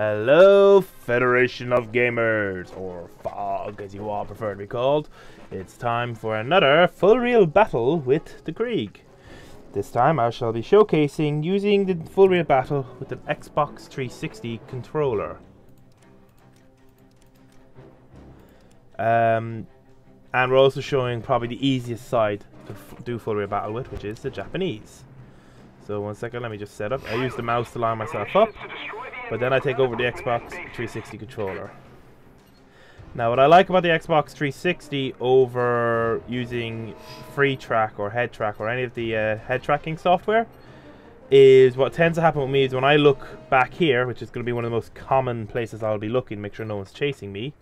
Hello, Federation of Gamers, or FOG as you all prefer to be called. It's time for another full reel battle with the Krieg. This time I shall be showcasing using the full reel battle with an Xbox 360 controller. And we're also showing probably the easiest side to do full reel battle with, which is the Japanese. So 1 second, let me just set up. I use the mouse to line myself up, but then I take over the Xbox 360 controller. Now what I like about the Xbox 360 over using Free Track or Head Track or any of the head tracking software is what tends to happen with me is when I look back here, which is going to be one of the most common places I'll be looking to make sure no one's chasing me,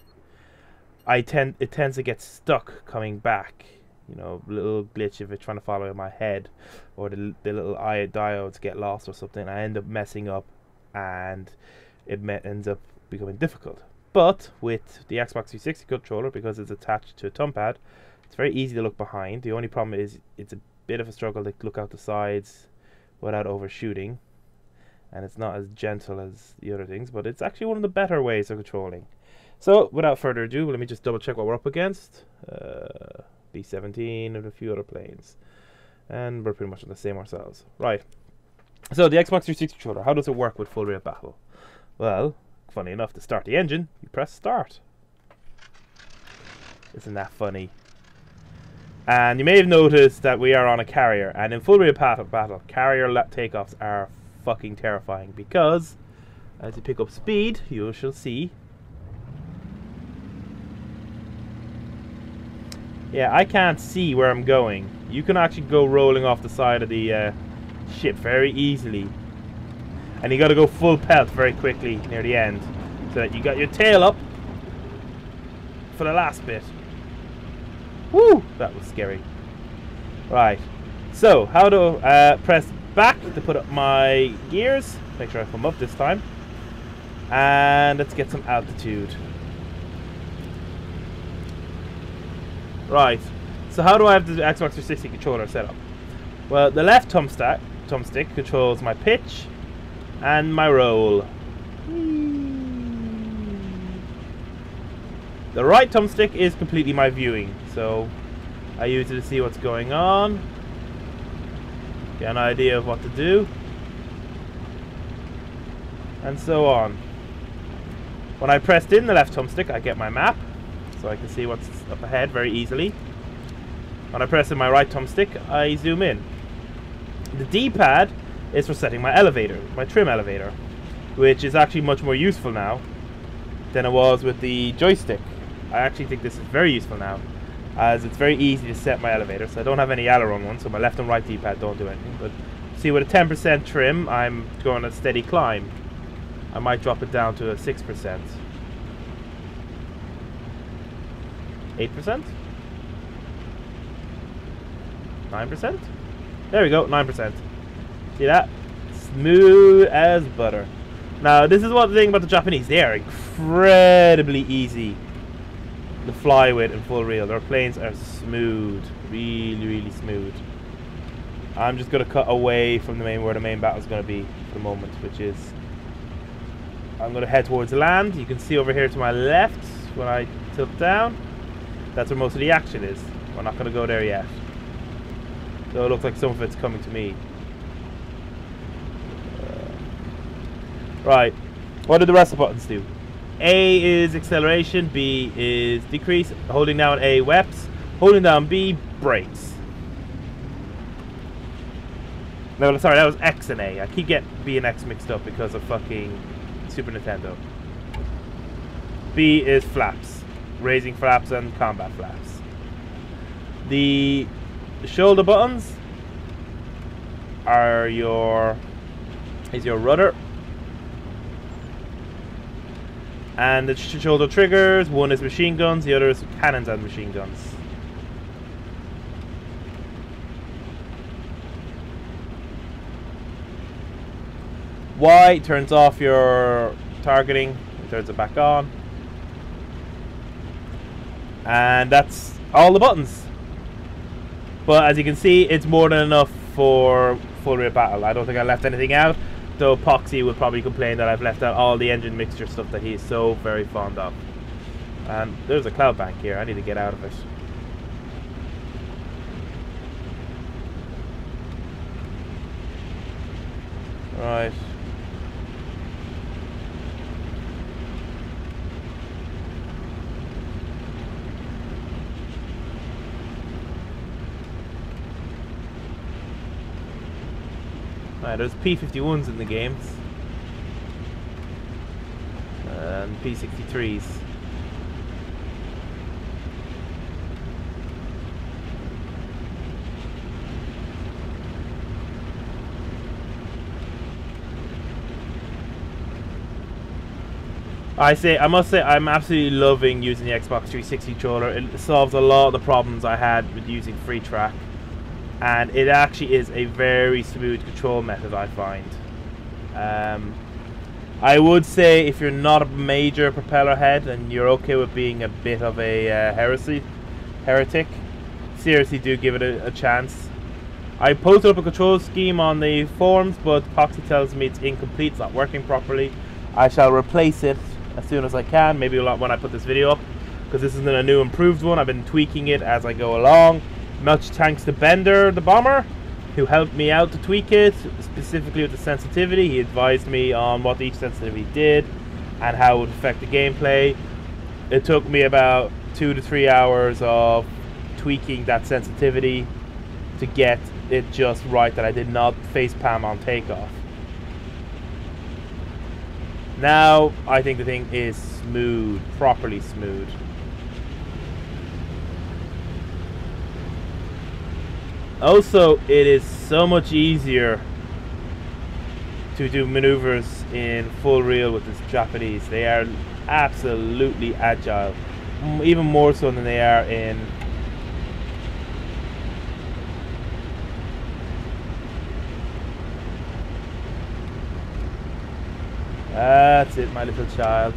it tends to get stuck coming back. You know, little glitch if it's trying to follow my head, or the little diodes get lost or something. I end up messing up, and it ends up becoming difficult. But with the Xbox 360 controller, because it's attached to a thumb pad, it's very easy to look behind. The only problem is it's a bit of a struggle to look out the sides without overshooting, and it's not as gentle as the other things, but it's actually one of the better ways of controlling. So without further ado, let me just double check what we're up against. B-17 and a few other planes, and we're pretty much on the same ourselves. Right, so the Xbox 360 controller, how does it work with full reel battle? Well, funny enough, to start the engine you press start. Isn't that funny? And you may have noticed that we are on a carrier, and in full reel battle carrier takeoffs are fucking terrifying, because as you pick up speed you shall see. Yeah, I can't see where I'm going. You can actually go rolling off the side of the ship very easily. And you got to go full pelt very quickly near the end, so that you got your tail up for the last bit. Woo! That was scary. Right. So, how to press back to put up my gears. Make sure I come up this time. And let's get some altitude. Right, so how do I have the Xbox 360 controller set up? Well, the left thumbstick controls my pitch and my roll. The right thumbstick is completely my viewing, so I use it to see what's going on, get an idea of what to do, and so on. When I pressed in the left thumbstick, I get my map, so I can see what's up ahead very easily. When I press in my right thumbstick, I zoom in. The D-pad is for setting my elevator, my trim elevator, which is actually much more useful now than it was with the joystick. I actually think this is very useful now, as it's very easy to set my elevator. So I don't have any aileron one, so my left and right D-pad don't do anything. But see, with a 10% trim, I'm going a steady climb. I might drop it down to a 6%. 8%? 9%? There we go, 9%. See that? Smooth as butter. Now, this is one thing about the Japanese. They are incredibly easy to fly with in full reel. Their planes are smooth. Really, really smooth. I'm just going to cut away from where the main battle is going to be for the moment, which is... I'm going to head towards land. You can see over here to my left when I tilt down. That's where most of the action is. We're not going to go there yet. So it looks like some of it's coming to me. Right. What do the rest of the buttons do? A is acceleration. B is decrease. Holding down A, wheps. Holding down B, brakes. No, sorry, that was X and A. I keep getting B and X mixed up because of fucking Super Nintendo. B is flaps. Raising flaps and combat flaps. The shoulder buttons are your rudder, and the shoulder triggers. One is machine guns, the other is cannons and machine guns. Y turns off your targeting, turns it back on. And that's all the buttons. But as you can see, it's more than enough for full reel battle. I don't think I left anything out. Though Poxy would probably complain that I've left out all the engine mixture stuff that he is so very fond of. And there's a cloud bank here. I need to get out of it. Right. Right, there's P-51s in the games. And P-63s. I must say, I'm absolutely loving using the Xbox 360 controller. It solves a lot of the problems I had with using free track. And it actually is a very smooth control method, I find. I would say if you're not a major propeller head and you're okay with being a bit of a heretic, seriously do give it a chance. I posted up a control scheme on the forums, but Poxy tells me it's incomplete, it's not working properly. I shall replace it as soon as I can, maybe when I put this video up, because this isn't a new improved one. I've been tweaking it as I go along. Much thanks to Bender, the bomber, who helped me out to tweak it, specifically with the sensitivity. He advised me on what each sensitivity did and how it would affect the gameplay. It took me about 2 to 3 hours of tweaking that sensitivity to get it just right, that I did not facepalm on takeoff. Now I think the thing is smooth, properly smooth. Also, it is so much easier to do maneuvers in full reel with this Japanese. They are absolutely agile, even more so than they are in that's it, my little child.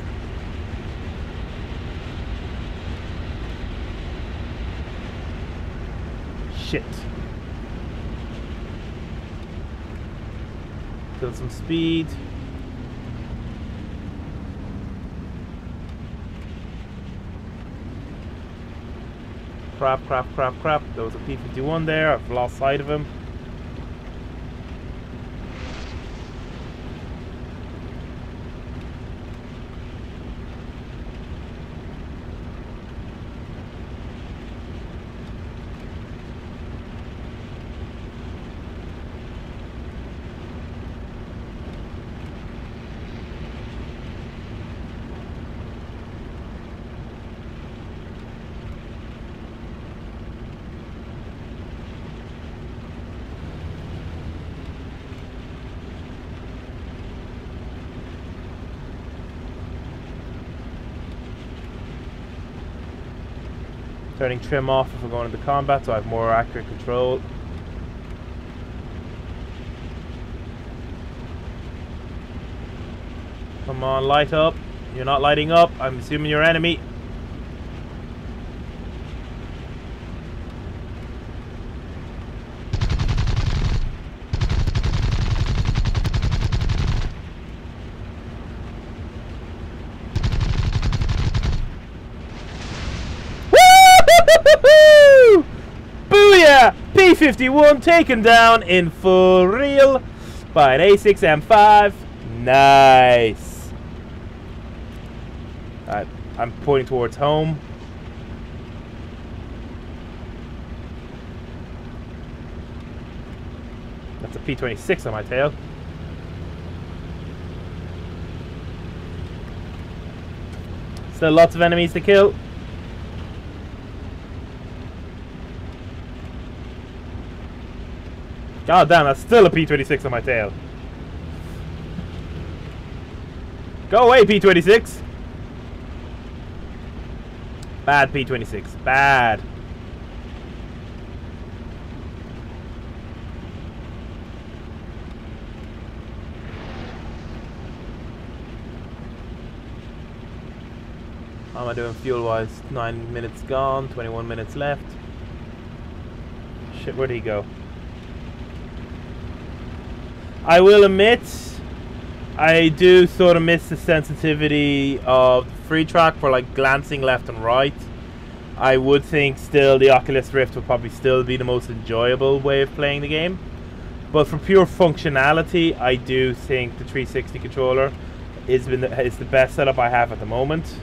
Shit. Build some speed. Crap. There was a P-51 there. I've lost sight of him. Turning trim off if we're going into combat, so I have more accurate control. Come on, light up. You're not lighting up. I'm assuming you're enemy. Booyah! P-51 taken down in full reel by an A6M5. Nice. Alright, I'm pointing towards home. That's a P-26 on my tail. Still lots of enemies to kill. God damn, that's still a P-26 on my tail. Go away, P-26. Bad P-26. Bad. How am I doing fuel-wise? 9 minutes gone, 21 minutes left. Shit, where'd he go? I will admit, I do sort of miss the sensitivity of free track for like glancing left and right. I would think still the Oculus Rift would probably still be the most enjoyable way of playing the game. But for pure functionality, I do think the 360 controller is the best setup I have at the moment.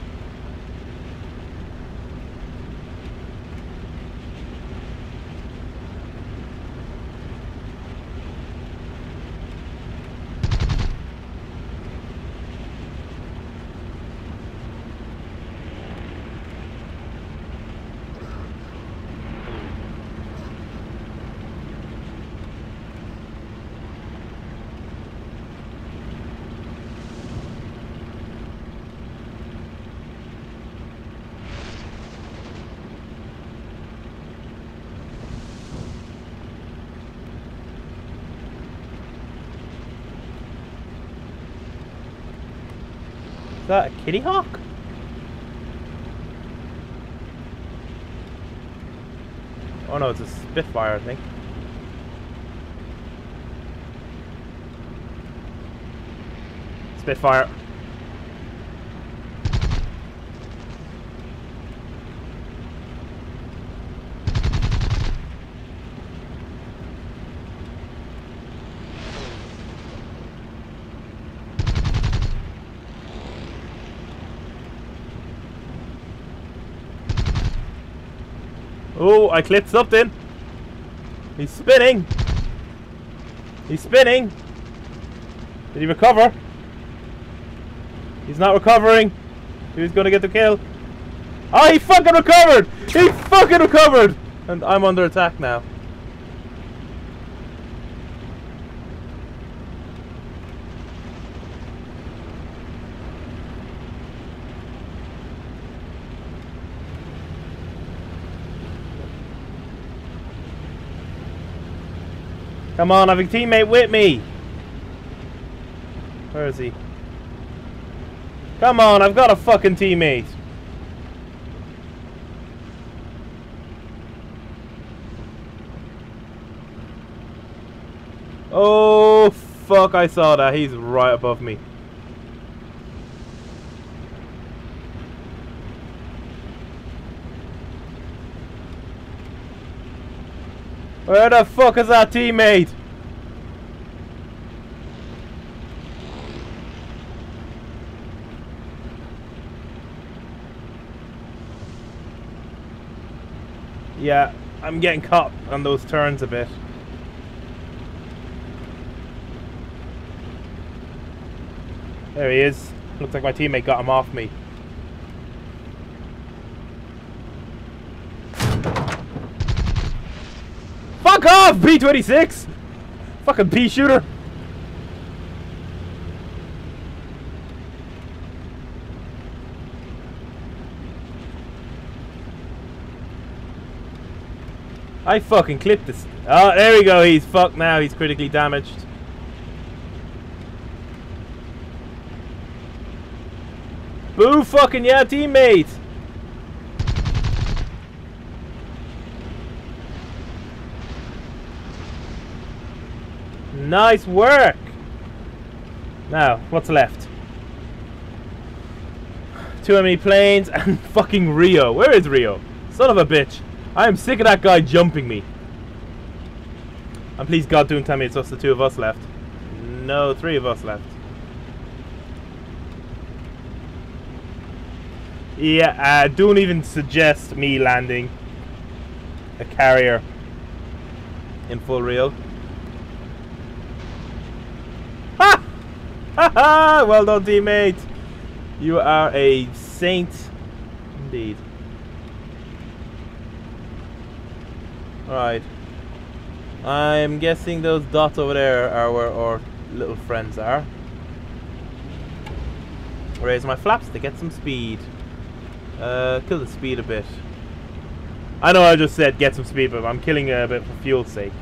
Is that a kitty hawk? Oh no, it's a Spitfire, I think. Spitfire. Oh, I clipped something. He's spinning. He's spinning. Did he recover? He's not recovering. He was going to get the kill. Oh, he fucking recovered! He fucking recovered! And I'm under attack now. Come on, I have a teammate with me. Where is he? Come on, I've got a fucking teammate. Oh, fuck, I saw that. He's right above me. Where the fuck is that teammate? Yeah, I'm getting caught on those turns a bit. There he is. Looks like my teammate got him off me. Fuck off, P-26! Fucking pea shooter! I fucking clipped this. Oh, there we go. He's fucked now. He's critically damaged. Boo fucking yeah, teammate! Nice work! Now, what's left? Too many planes and fucking Rio. Where is Rio? Son of a bitch. I am sick of that guy jumping me. And please God don't tell me it's just the two of us left. No, 3 of us left. Yeah, don't even suggest me landing a carrier in full Rio. Ha! Ha ha! Well done, teammate. You are a saint indeed. Right. I'm guessing those dots over there are where our little friends are. Raise my flaps to get some speed. Kill the speed a bit. I know I just said get some speed, but I'm killing it a bit for fuel's sake.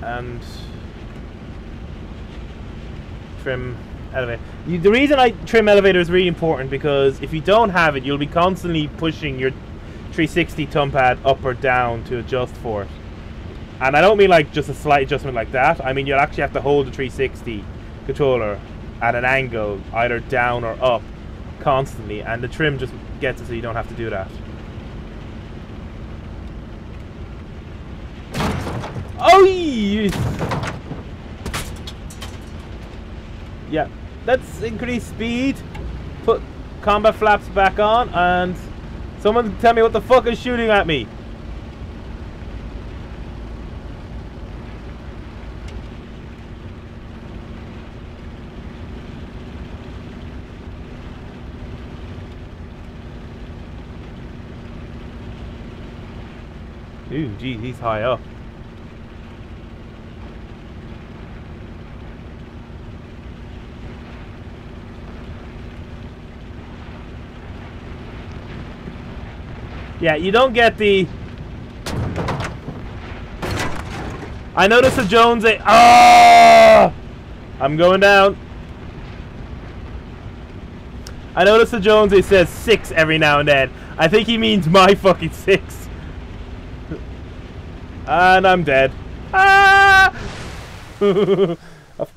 And trim elevator. The reason I trim elevator is really important because if you don't have it, you'll be constantly pushing your 360 thumb pad up or down to adjust for it. And I don't mean like just a slight adjustment like that. I mean you'll actually have to hold the 360 controller at an angle, either down or up, constantly, and the trim just gets it so you don't have to do that. Oh! Yeah, let's increase speed, put combat flaps back on, and someone tell me what the fuck is shooting at me. Ooh, gee, he's high up. Yeah, you don't get the... I noticed the Jones... Oh! I'm going down. I noticed the Jones says 6 every now and then. I think he means my fucking 6. And I'm dead. Ah! A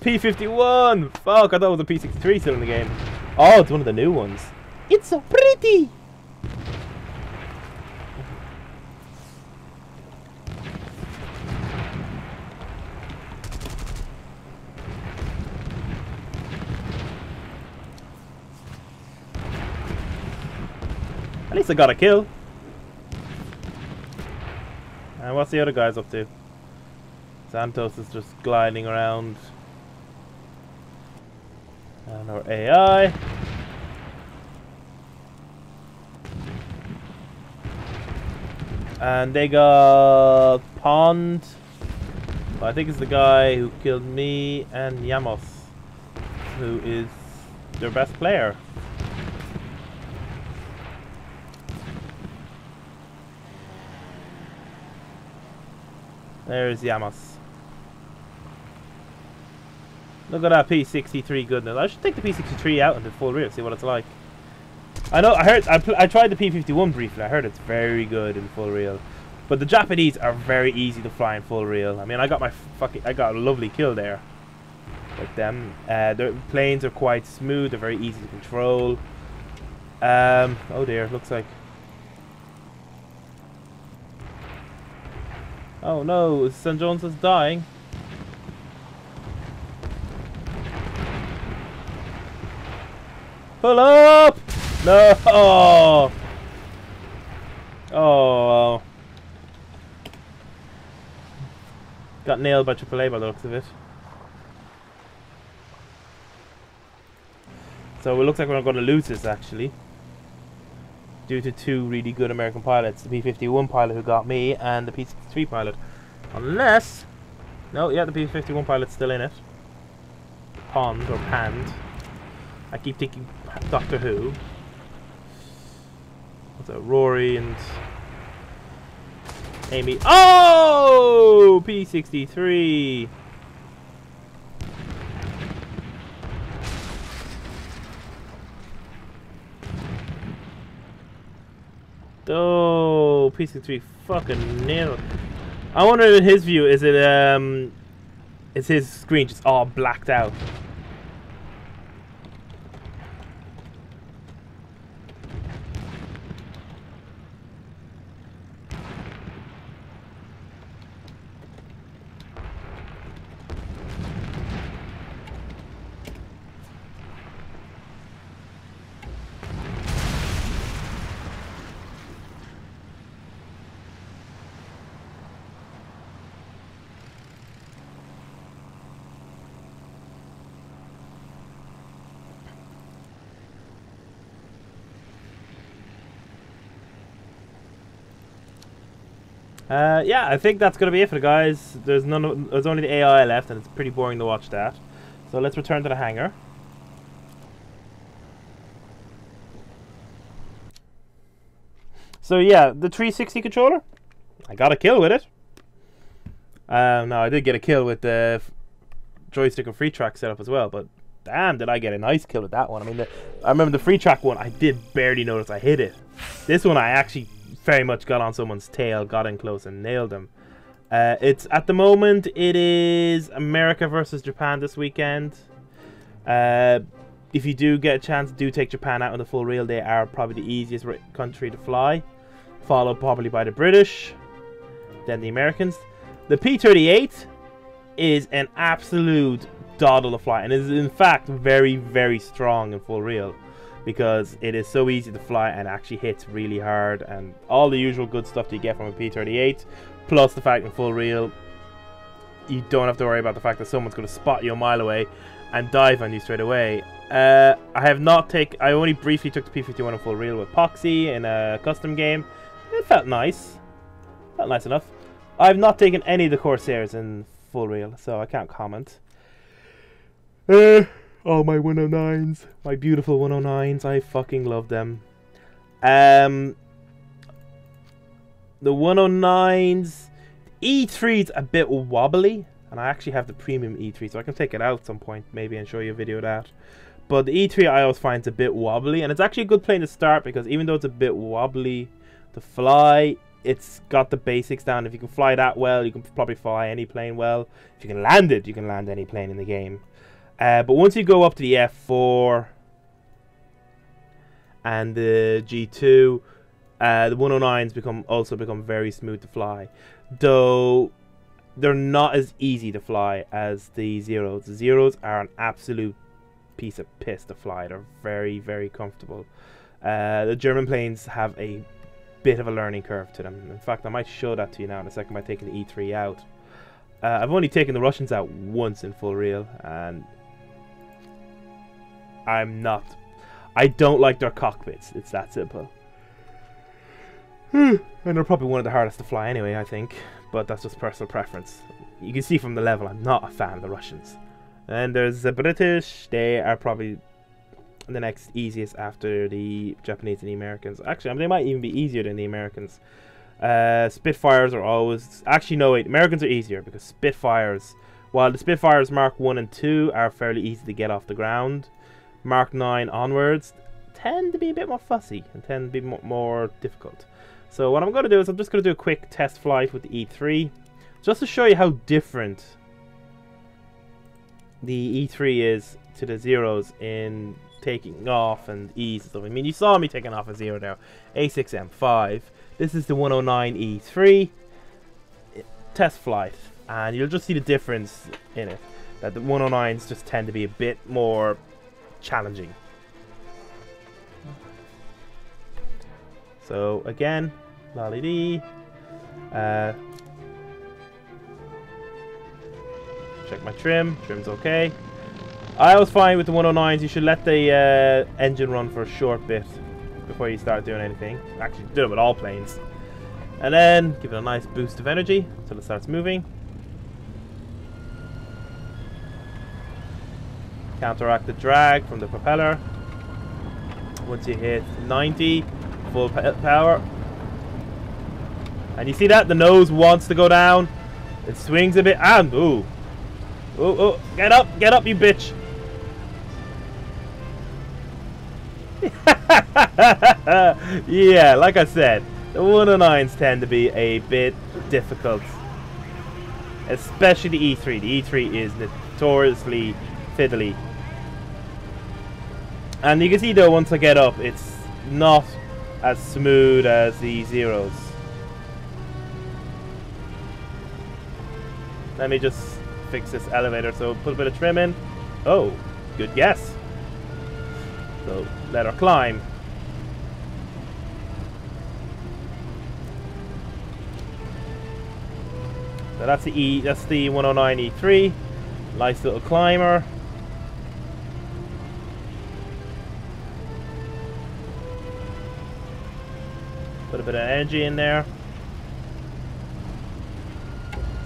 P-51. Fuck, I thought it was a P-63 still in the game. Oh, it's one of the new ones. It's so pretty. At least I got a kill. And what's the other guys up to? Santos is just gliding around. And our AI. And they got Pond. I think it's the guy who killed me, and Yamos, who is their best player. There's Yamos. Look at that P63 goodness. I should take the P63 out into full real, see what it's like. I know, I tried the P51 briefly. I heard it's very good in full real. But the Japanese are very easy to fly in full real. I mean, I got a lovely kill there with them. Their planes are quite smooth. They're very easy to control. Oh dear, looks like... Oh no, St. John's is dying. Pull up! No! Oh! Oh! Got nailed by AAA by the looks of it. So it looks like we're going to lose this actually, due to 2 really good American pilots, the P-51 pilot who got me and the P-63 pilot. Unless... No, yeah, the P-51 pilot's still in it. Pond, or Pand. I keep thinking Doctor Who. What's that? Rory and... Amy. Oh! P-63! Oh, P-63 fucking nailed. I wonder in his view, is his screen just all blacked out? Yeah, I think that's gonna be it for the guys. There's only the AI left, and it's pretty boring to watch that. So let's return to the hangar. So yeah, the 360 controller, I got a kill with it. No, I did get a kill with the joystick and free track setup as well, but damn, did I get a nice kill with that one. I mean, I remember the free track one, I did barely notice I hit it. This one I actually very much got on someone's tail, got in close and nailed them. It's at the moment it is America versus Japan this weekend. If you do get a chance, do take Japan out on the full reel. They are probably the easiest country to fly, followed probably by the British, then the Americans. The P-38 is an absolute doddle to fly, and is in fact very, very strong in full reel, because it is so easy to fly and actually hits really hard, and all the usual good stuff that you get from a P-38, plus the fact in full reel you don't have to worry about the fact that someone's going to spot you a mile away and dive on you straight away. I only briefly took the P-51 in full reel with Poxy in a custom game. It felt nice. Felt nice enough. I've not taken any of the Corsairs in full reel, so I can't comment. Oh, my 109s. My beautiful 109s. I fucking love them. The 109s... E3's a bit wobbly, and I actually have the premium E3, so I can take it out at some point maybe and show you a video of that. But the E3 I always find is a bit wobbly, and it's actually a good plane to start, because even though it's a bit wobbly to fly, it's got the basics down. If you can fly that well, you can probably fly any plane well. If you can land it, you can land any plane in the game. But once you go up to the F4 and the G2, the 109s also become very smooth to fly, though they're not as easy to fly as the Zeros. The Zeros are an absolute piece of piss to fly. They're very, very comfortable. The German planes have a bit of a learning curve to them. In fact, I might show that to you now in a second by taking the E3 out. I've only taken the Russians out once in full reel, and I don't like their cockpits. It's that simple. And they're probably one of the hardest to fly anyway, I think. But that's just personal preference. You can see from the level I'm not a fan of the Russians. And there's the British. They are probably the next easiest after the Japanese and the Americans. Actually, they might even be easier than the Americans. Spitfires are always... Actually, no, wait. Americans are easier, because Spitfires... While the Spitfires Mark 1 and 2 are fairly easy to get off the ground, Mark 9 onwards tend to be a bit more fussy and tend to be more difficult. So what I'm going to do is I'm just going to do a quick test flight with the E3, just to show you how different the E3 is to the Zeros in taking off and ease and stuff. I mean, you saw me taking off a Zero now, A6M5. This is the 109 E3 test flight, and you'll just see the difference in it, that the 109s just tend to be a bit more challenging. So again, lolly-dee. Check my trim. Trim's okay. I was fine with the 109s. You should let the engine run for a short bit before you start doing anything. Actually, do it with all planes. And then give it a nice boost of energy until it starts moving. Counteract the drag from the propeller. Once you hit 90, full power. And you see that? The nose wants to go down. It swings a bit. And, ooh. Ooh, get up, you bitch. Yeah, like I said, the 109s tend to be a bit difficult. Especially the E3. The E3 is notoriously fiddly. And you can see though, once I get up, it's not as smooth as the Zeros. Let me just fix this elevator, so put a bit of trim in. Oh, good guess. So let her climb. So that's the 109 E3. Nice little climber. Put a bit of energy in there.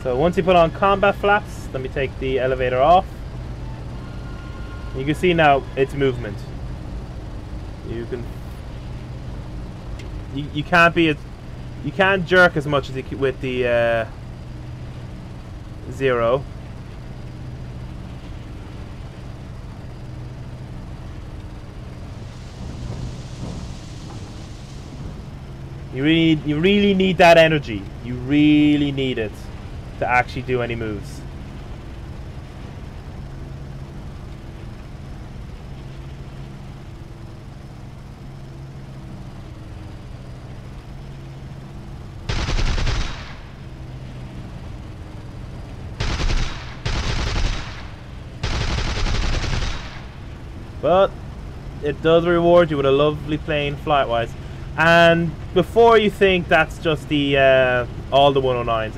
So once you put on combat flaps, let me take the elevator off. You can see now its movement. You can't jerk as much as you with the Zero. You really need that energy. You really need it. to actually do any moves. But it does reward you with a lovely plane flight-wise. And before you think that's just the all the 109s,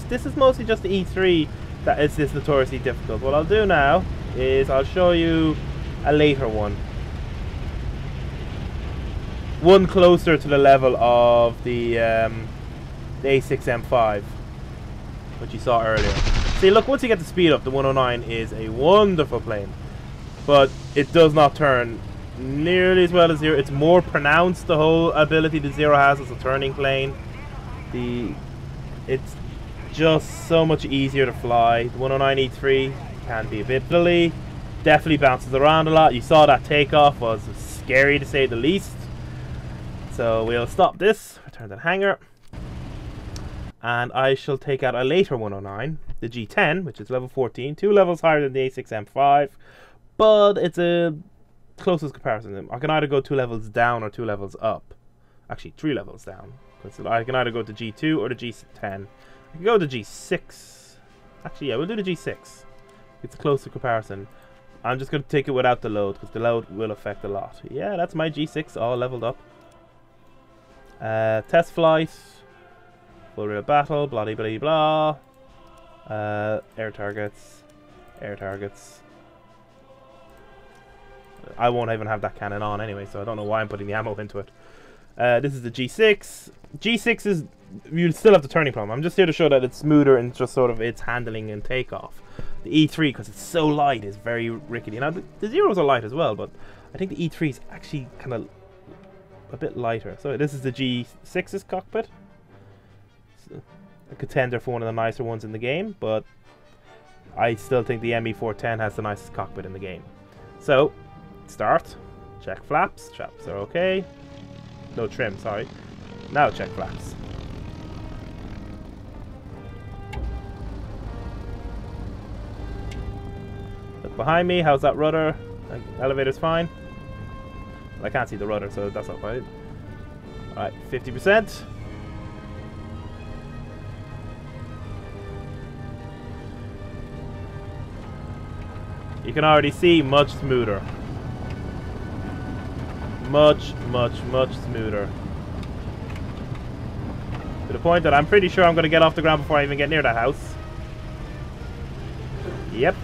this is mostly just the E3 that is this notoriously difficult. What I'll do now is I'll show you a later one. One closer to the level of the A6M5, which you saw earlier. See, look, once you get the speed up, the 109 is a wonderful plane. But it does not turn nearly as well as Zero. It's more pronounced, the whole ability that Zero has as a turning plane. It's just so much easier to fly. The 109 E3 can be a bit fiddly. Definitely bounces around a lot. You saw that takeoff was scary to say the least. So we'll stop this, return to the hangar. And I shall take out a later 109, the G10, which is level 14, 2 levels higher than the A6M5. But it's a closest comparison. I can either go 2 levels down or 2 levels up. Actually, 3 levels down. Because I can either go to G2 or the G10. I can go to G6. Actually, yeah, we'll do the G6. It's a closer comparison. I'm just going to take it without the load, because the load will affect a lot. Yeah, that's my G6 all leveled up. Test flight. Full real battle. Blah, blah, blah, blah. Air targets. Air targets. I won't even have that cannon on anyway, so I don't know why I'm putting the ammo into it. This is the G6. G6 is... You still have the turning problem. I'm just here to show that it's smoother in just sort of its handling and takeoff. The E3, because it's so light, is very rickety. Now, the Zeros are light as well, but I think the E3 is actually kind of a bit lighter. So this is the G6's cockpit. It's a contender for one of the nicer ones in the game, but I still think the ME410 has the nicest cockpit in the game. So... Start. Check flaps. Flaps are okay. No trim, sorry. Now check flaps. Look behind me. How's that rudder? Elevator's fine. Well, I can't see the rudder, so that's not fine. Alright, 50%. You can already see much smoother. Much smoother. To the point that I'm pretty sure I'm going to get off the ground before I even get near that house. Yep.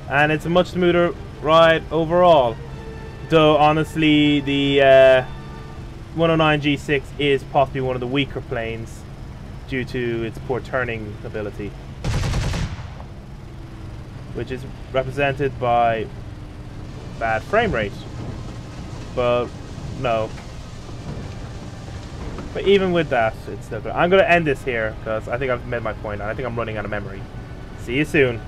And it's a much smoother ride overall. Though, honestly, the 109 G6 is possibly one of the weaker planes due to its poor turning ability, which is represented by bad frame rate. But no. But even with that, it's still good. I'm going to end this here because I think I've made my point and I think I'm running out of memory. See you soon.